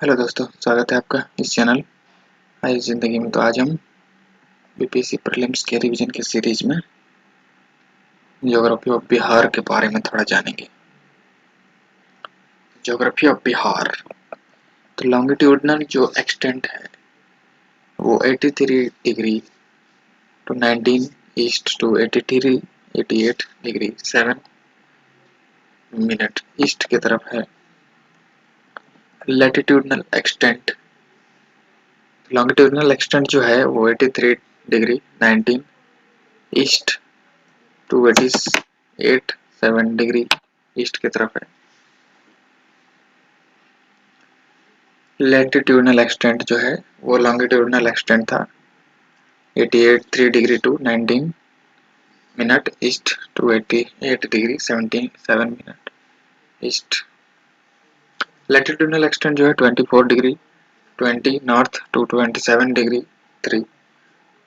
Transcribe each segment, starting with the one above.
Hello दोस्तों, स्वागत है आपका इस चैनल आई जिंदगी में। तो आज हम बीपीएससी प्रीलिम्स के रिवीजन की सीरीज में ज्योग्राफी ऑफ बिहार के बारे में थोड़ा जानेंगे। Geography of Bihar. तो लॉन्गिट्यूडनल जो एक्सटेंट है वो 83 degree to 19 east to 88 degree 7 minute east की तरफ है। लैटिट्यूडनल एक्सटेंट, लॉन्गिट्यूडनल एक्सटेंट जो है वो 83 degree 19 east to 7 degree east की तरफ है। लैटिट्यूडनल एक्सटेंट जो है वो लॉन्गिट्यूडनल एक्सटेंट था 88 3 degree to 19 minute east to 88 degree 77 minute east. Latitudinal extent जो है 24 degree 20 north to 27 degree 3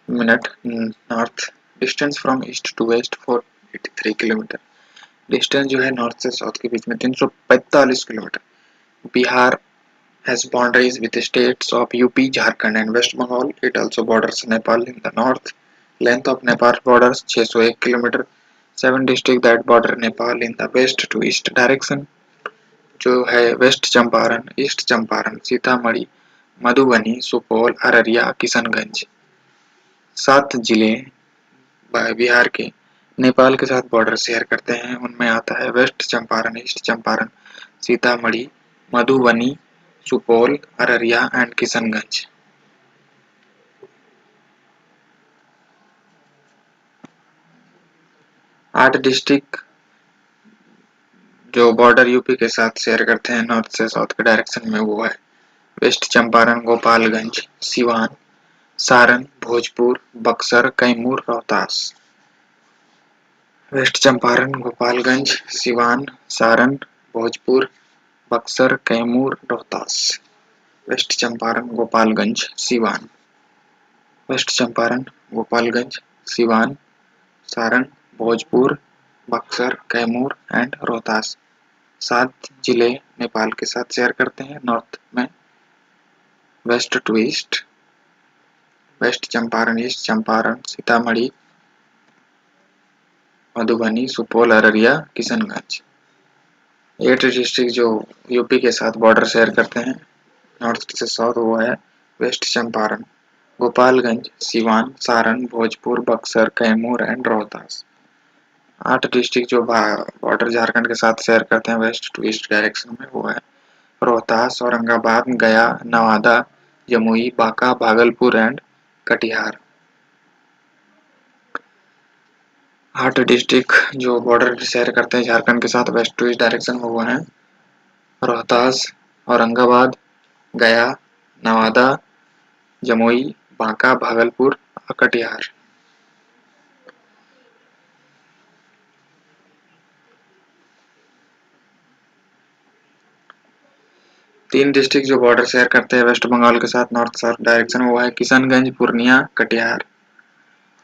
minute north. Distance from east to west 483 kilometre. Distance जो है नॉर्थ से साउथ के बीच में 345 kilometre. Bihar has boundaries with the states of UP, Jharkhand and West Bengal. It also borders Nepal in the north. Length of Nepal borders 601 km. 7 districts that border Nepal in the west to east direction जो है west Champaran, east Champaran, Sitamarhi, Madhubani, Supaul, Araria, Kishanganj. 7 जिले बिहार के नेपाल के साथ border share करते हैं। उनमें आता है west Champaran, east Champaran, Sitamarhi, Madhubani, Supaul, Araria and Kishanganj. 8 district जो बॉर्डर यूपी के साथ शेयर करते हैं नॉर्थ से साउथ के डायरेक्शन में वो है west Champaran, Gopalganj, Siwan, Saran, Bhojpur, Buxar, Kaimur, Rohtas. West Champaran, Gopalganj, Siwan, Saran, Bhojpur, Buxar, Kaimur, Rohtas. West Champaran, Gopalganj, Siwan. West Champaran, Gopalganj, Siwan, Saran, Bhojpur, Buxar, Kaimur and Rohtas. 7 जिले नेपाल के साथ शेयर करते हैं नॉर्थ में west to east. West Champaran, east Champaran, Sitamarhi, Madhubani, Supaul, Araria, Kishanganj. 8 district जो यूपी के साथ बॉर्डर शेयर करते हैं नॉर्थ से साउथ वो है west Champaran, Gopalganj, Siwan, Saran, Bhojpur, Buxar, Kaimur and Rohtas. 8 district जो बॉर्डर झारखंड के साथ शेयर करते हैं वेस्ट टू ईस्ट डायरेक्शन में वो है रोहतास, औरंगाबाद, गया, नवादा, जमुई, बांका, भागलपुर एंड कटिहार। 8 डिस्ट्रिक्ट जो बॉर्डर शेयर करते हैं झारखंड के साथ वेस्ट टू ईस्ट डायरेक्शन में वो है रोहतास, औरंगाबाद, गया, नवादा, जमुई, बांका, भागलपुर, कटिहार। 3 डिस्ट्रिक्ट जो बॉर्डर शेयर करते हैं वेस्ट बंगाल के साथ नॉर्थ साउथ डायरेक्शन में वो है किशनगंज, पूर्णिया, कटिहार।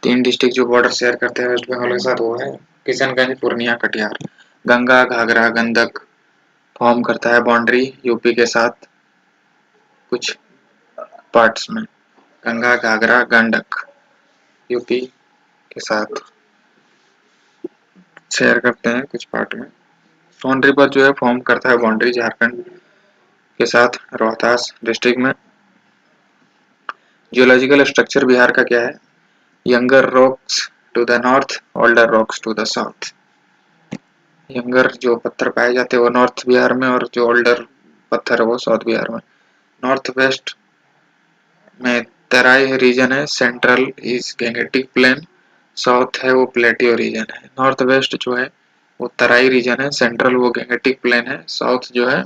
3 डिस्ट्रिक्ट जो बॉर्डर शेयर करते हैं वेस्ट बंगाल के साथ वो है किशनगंज, पूर्णिया, कटिहार। गंगा घाघरा गंडक फॉर्म करता है बाउंड्री यूपी के साथ कुछ पार्ट्स में। गंगा घाघरा गंडक यूपी के साथ शेयर करते हैं कुछ पार्ट में। सोनद्वीप जो है फॉर्म करता है बाउंड्री झारखंड के साथ रोहतास डिस्ट्रिक्ट में। जियोलॉजिकल स्ट्रक्चर बिहार का क्या है? Younger rocks to the north, older rocks to the south. Younger जो पत्थर पाए जाते हैं वो नॉर्थ बिहार में और जो ओल्डर पत्थर है वो साउथ बिहार में। नॉर्थ वेस्ट में तराई रीजन है, central is Gangetic plain, south है वो प्लेटियो रीजन है। नॉर्थ वेस्ट जो है वो तराई रीजन है, सेंट्रल वो गैंगेटिक प्लेन है, साउथ जो है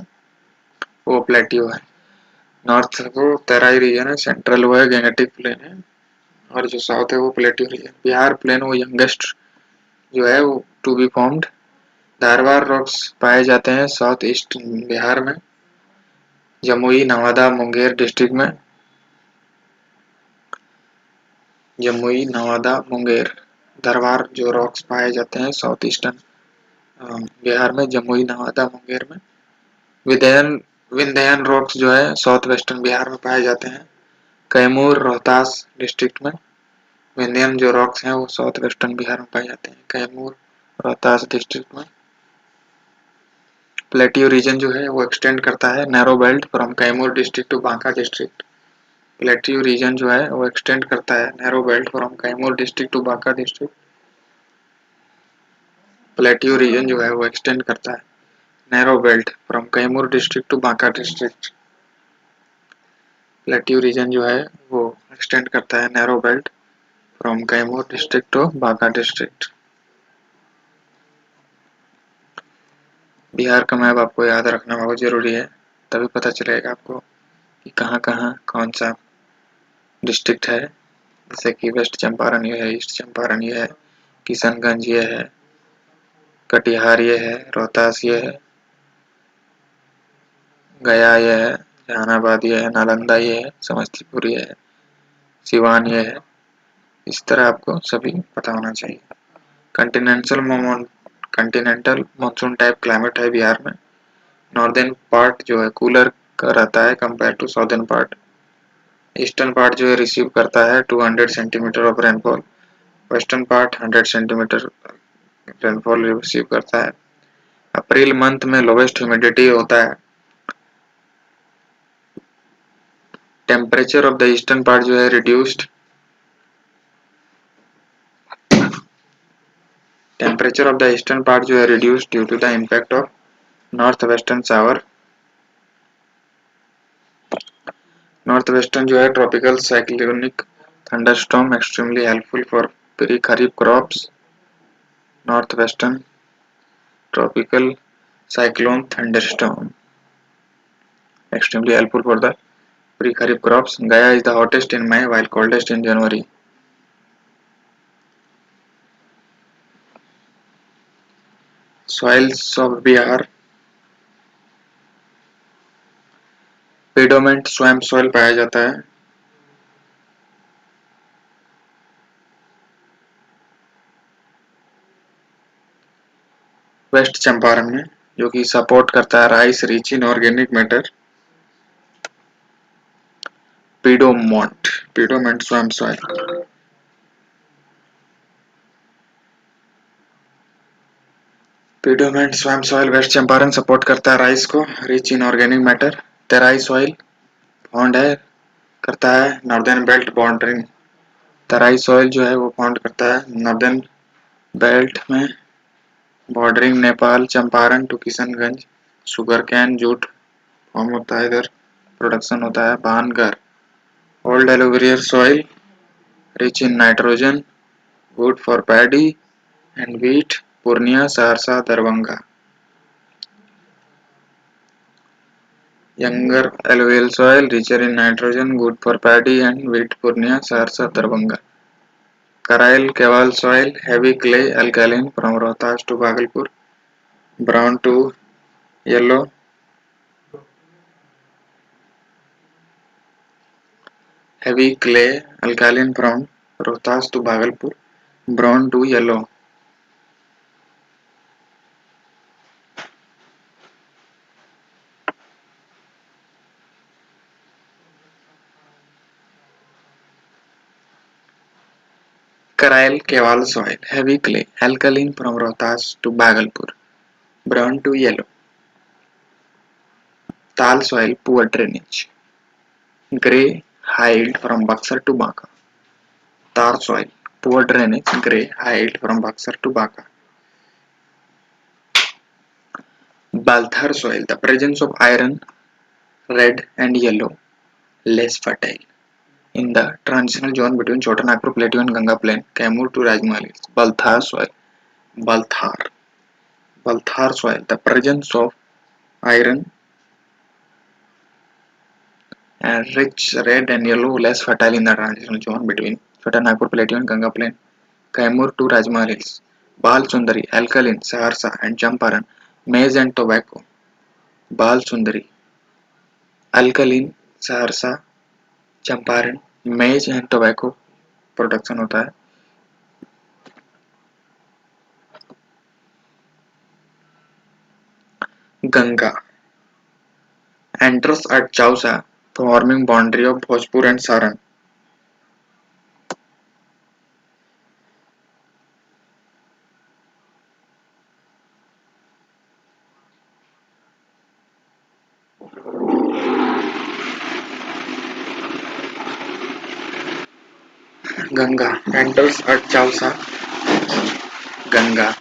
वो प्लेटियो है। नॉर्थ वो तराई रीजन है, सेंट्रल वो है गैंगेटिक प्लेन है और जो साउथ है वो प्लेटियो रीजन। बिहार प्लेन वो यंगेस्ट जो है वो to be formed. Dharwar rocks पाए जाते हैं साउथ ईस्ट बिहार में, जमुई, नवादा, मुंगेर डिस्ट्रिक्ट में। जमुई, नवादा, मुंगेर। धारवाड़ जो रॉक्स पाए जाते हैं साउथ ईस्टर्न बिहार में, जमुई, नवादा, मुंगेर में। विदयन विंध्यन रॉक्स जो है साउथ वेस्टर्न बिहार में पाए जाते हैं। कैमूर रोहतास डिस्ट्रिक्ट में। विंध्यन जो रॉक्स हैं वो साउथ वेस्टर्न बिहार में पाए जाते हैं, कैमूर रोहतास डिस्ट्रिक्ट में। प्लेटियो रीजन जो है वो एक्सटेंड करता है narrow belt from Kaimur district to Banka district. Plateau region जो है वो एक्सटेंड करता है narrow belt from Kaimur district to Banka district. Plateau region जो है वो एक्सटेंड करता है narrow belt from Kaimur district to Banka district. Plateau region जो है वो एक्सटेंड करता है narrow belt from Kaimur district to Banka district. Bihar का मैप आपको याद रखना बहुत जरूरी है, तभी पता चलेगा आपको कि कहाँ कहाँ कौन सा डिस्ट्रिक्ट है। जैसे कि वेस्ट चंपारण ये है, ईस्ट चंपारण ये है, किशनगंज ये है, कटिहार ये है, रोहतास ये है, गया ये है, जहानाबाद ये है, नालंदा ये है, समस्तीपुर ये है, सिवान ये है। इस तरह आपको सभी पता होना चाहिए। कंटिनेंटल मानसून टाइप क्लाइमेट है बिहार में। नॉर्दर्न पार्ट जो है कूलर का रहता है compare to southern part. Eastern part जो है रिसीव करता है 200 centimetre of rainfall. Western part 100 centimetre rainfall receive करता है। अप्रैल मंथ में लोवेस्ट ह्यूमिडिटी होता है। Temperature of the eastern part जो है reduced. Temperature of the eastern part जो है reduced due to the impact of north western shower. North western जो है tropical cyclonic thunderstorm extremely helpful for pre kharif crops. North western tropical cyclone thunderstorm extremely helpful for the pre-kharif crops. Gaya is the hottest in May while coldest in January. Soils of Bihar. Predominant swamp soil पाया जाता है। West Champaran में, जो कि support करता है rice rich in organic matter. Piedmont swamp soil. Piedmont swamp soil west Champaran support करता है राइस को rich in organic matter. Terai soil found है करता है northern belt bordering. Terai soil जो है वो फाउंड करता है नॉर्दर्न बेल्ट में bordering Nepal Champaran to Kishanganj. Sugar cane jute farm होता है इधर, प्रोडक्शन होता है Bangar. Old alluvial soil rich in nitrogen good for paddy and wheat. Purnia Saharsa Darbhanga. Younger alluvial soil richer in nitrogen good for paddy and wheat Purnia Saharsa Darbhanga. Karail Kewal soil heavy clay alkaline from Rohtas to Bhagalpur brown to yellow। heavy clay alkaline from Rohtas to Bhagalpur brown to yellow। Karail Kewal soil heavy clay alkaline from Rohtas to Bhagalpur brown to yellow। Tal soil poor drainage gray hiled from Buxar to Banka. Tal soil poor drainage gray hiled from Buxar to Banka. Balthar soil, the presence of iron, red and yellow, less fertile. In the transitional zone between Chota Nagpur Plateau and Ganga Plain, Kaimur to Rajmahal, Balthar soil. Balthar. Balthar soil, the presence of iron and rich red and yellow, less fertile in the transitional zone between Chota Nagpur Plateau and Ganga Plain, Kaimur to Rajmahal Hills. Bal Sundari, alkaline, Saharsa and Champaran, maize and tobacco. Bal Sundari, alkaline, Saharsa Champaran मेज and tobacco production होता है। Ganga enters at Chausa, forming boundary of Bhojpur and Saran. Ganga enters at Chausa. Ganga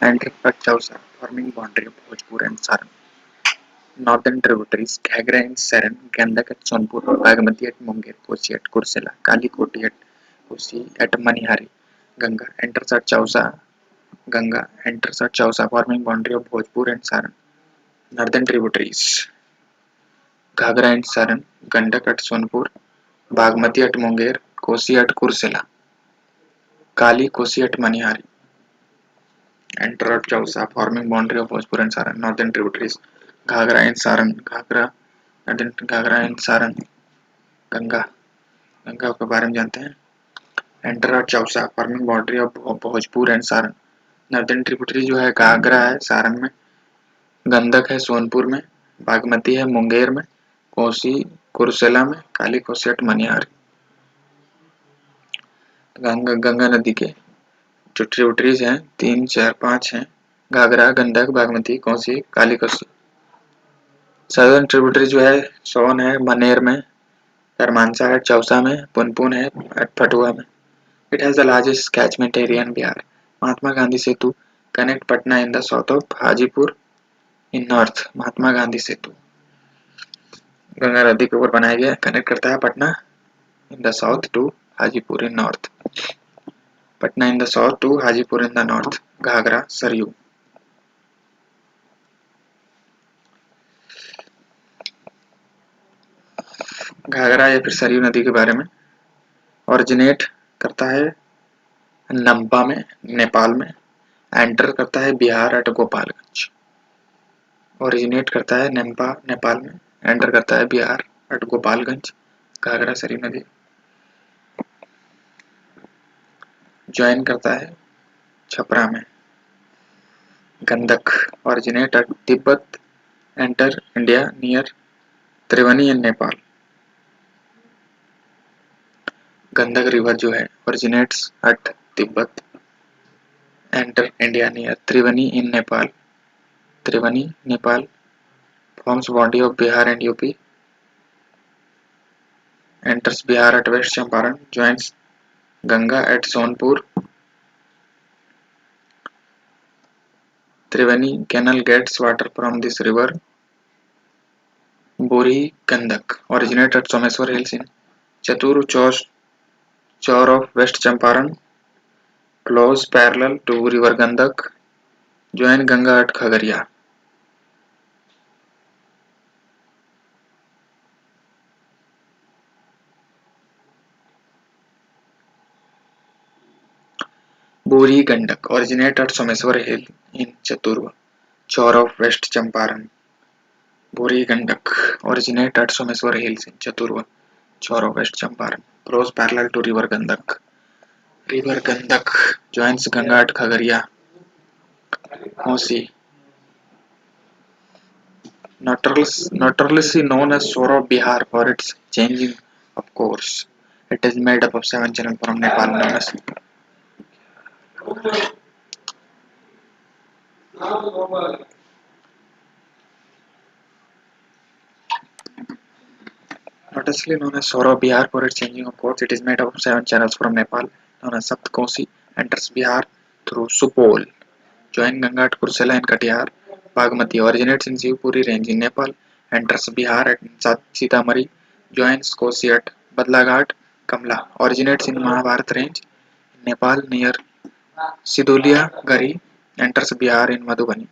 enters at Chausa, forming boundary of Bhojpur and Saran. Northern tributaries: Ghagra and Saran, Gandak at Sonpur, Bagmati at Munger, Kosi at Kursela, Kali Koti at Kosi at Manihari. Ganga enters at Chausa. Ganga enters at Chausa, forming boundary of Bhojpur and Saran. Northern tributaries: Ghagra and Saran, Gandak at Sonpur, Bagmati at Munger, Kosi at Kursela, Kali Kosi at Manihari. Enter at Chausa, forming boundary of Bhojpur and Saran. Northern tributaries: Ghagra and Saran, Ghagra and Saran, Ganga Ganga के बारे में जानते हैं. Enter eight Chausa, forming boundary of Bhojpur and Saran. Northern tributary जो है घाघरा है सारण में, गंडक है सोनपुर में, बागमती है मुंगेर में, कोसी कुर्सेला में, काली कोसी एट मनिहार. गंगा नदी के जो ट्रिब्यूटरीज हैं 3 4 5 हैं, घाघरा, गंडक, बागमती, कोसी, काली कोसी. सदर्न ट्रिब्यूटरी जो है सोन है मनेर में, करमानसा है चौसा में, पुनपुन है एट फटुआ में. It has the largest catchment area in Bihar. Mahatma Gandhi Setu connect Patna in the south of Hajipur in north. Mahatma Gandhi सेतु गंगा नदी के ऊपर बनाया गया, कनेक्ट करता है Patna in the south to Hajipur in north. Patna in the south to Hajipur in the north. Ghaghara Saryu. Ghaghara या फिर सरयू नदी के बारे में. ओरिजिनेट करता है नंपा में नेपाल में, एंटर करता है बिहार एट गोपालगंज. ओरिजिनेट करता है नंपा नेपाल में, एंटर करता है बिहार एट गोपालगंज. घाघरा सरयू नदी. ज्वाइन करता है छपरा में. Gandak originate at Tibet, enter India near Triveni in Nepal. Gandak river जो है originates at Tibet, enter India near Triveni in Nepal. Triveni Nepal. Forms boundary of Bihar and UP, enters Bihar at West Champaran, joins Ganga at Sonpur. Triveni canal gets water from this river. Buri Gandak originates at Someswar Hills in Chatur Chaur of West Champaran, flows parallel to river Gandak, join Ganga at Khagaria. Buri Gandak originates at Someswar Hill in Chatur Chaur of West Champaran. Buri Gandak originates at Someswar Hills in Chatur Chaur of West Champaran, flows parallel to river Gandak. River Gandak joins Ganga at Khagaria. Kosi, notoriously known as Sword of Bihar for its changing of course. It is made up of 7 channels from Nepal known as notoriously known as Sword of Bihar for its changing of course. It is made up of 7 channels from Nepal known as Sapt Kosi. Enters Bihar through Supol. Join Ganga at Kursela and Katihar. Bagmati originates in Shivpuri range in Nepal. Enters Bihar at Sitamarhi. Joins Kosi at Badlaghat. Kamla originates in Mahabharat range in Nepal near Sidolia Gari. Enters Bihar in Madhubani.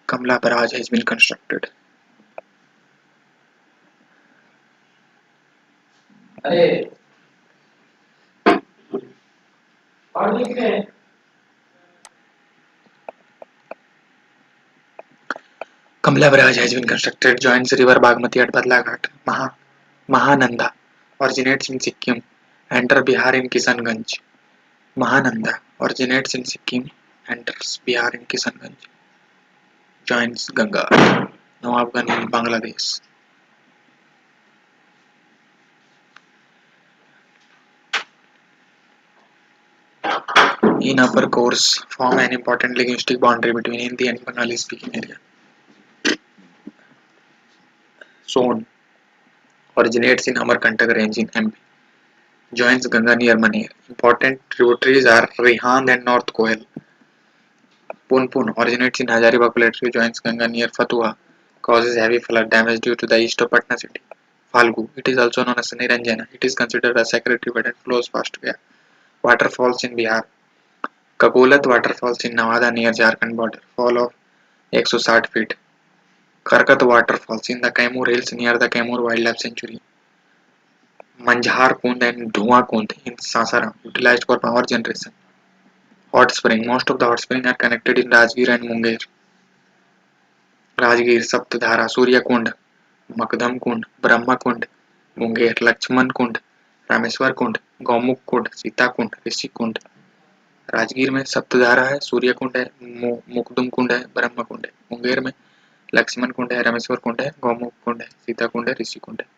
Kamla Barrage has been constructed. Kamla Barrage has been constructed. Joins river Bagmati at Badlaghat. Mahananda originates in Sikkim. Enter Bihar in Kishanganj. Mahananda originates in Sikkim. Enters Bihar in Kishanganj. Joins Ganga. Nawabganj in Bangladesh. In upper course, form an important linguistic boundary between Hindi and Bengali speaking area. Son originates in Amarkantak range in MP. Joins Ganga near Maner. Important tributaries are Rihan and North Koel. Punpun originates in Hazaribagh Plateau, joins Ganga near Fatuha, causes heavy flood damage due to the east of Patna city. Falgu, it is also known as Niranjana. It is considered a sacred river and flows past Gaya. Waterfalls in Bihar. Kakolat waterfalls in Nawada near Jharkhand border, fall of 160 feet. Karkat waterfalls in the Kaimur hills near the Kaimur Wildlife Sanctuary. Manjhar Kund and Dhua Kund in Sasaram, utilized for power generation. Hot spring, most of the hot springs are connected in Rajgir and Munger. Rajgir Saptdhara Surya Kund Makdam Kund Brahma Kund Munger Lakshman कुंड रामेश्वर कुंड गौमुख कुंड सीता कुंड ऋषि कुंड राजगीर में सप्तधारा है सूर्य कुंड है मुकदम कुंड है ब्रह्म कुंड है मुंगेर में लक्ष्मण कुंड है रामेश्वर कुंड है गौमुख कुंड है सीता कुंड है ऋषि कुंड है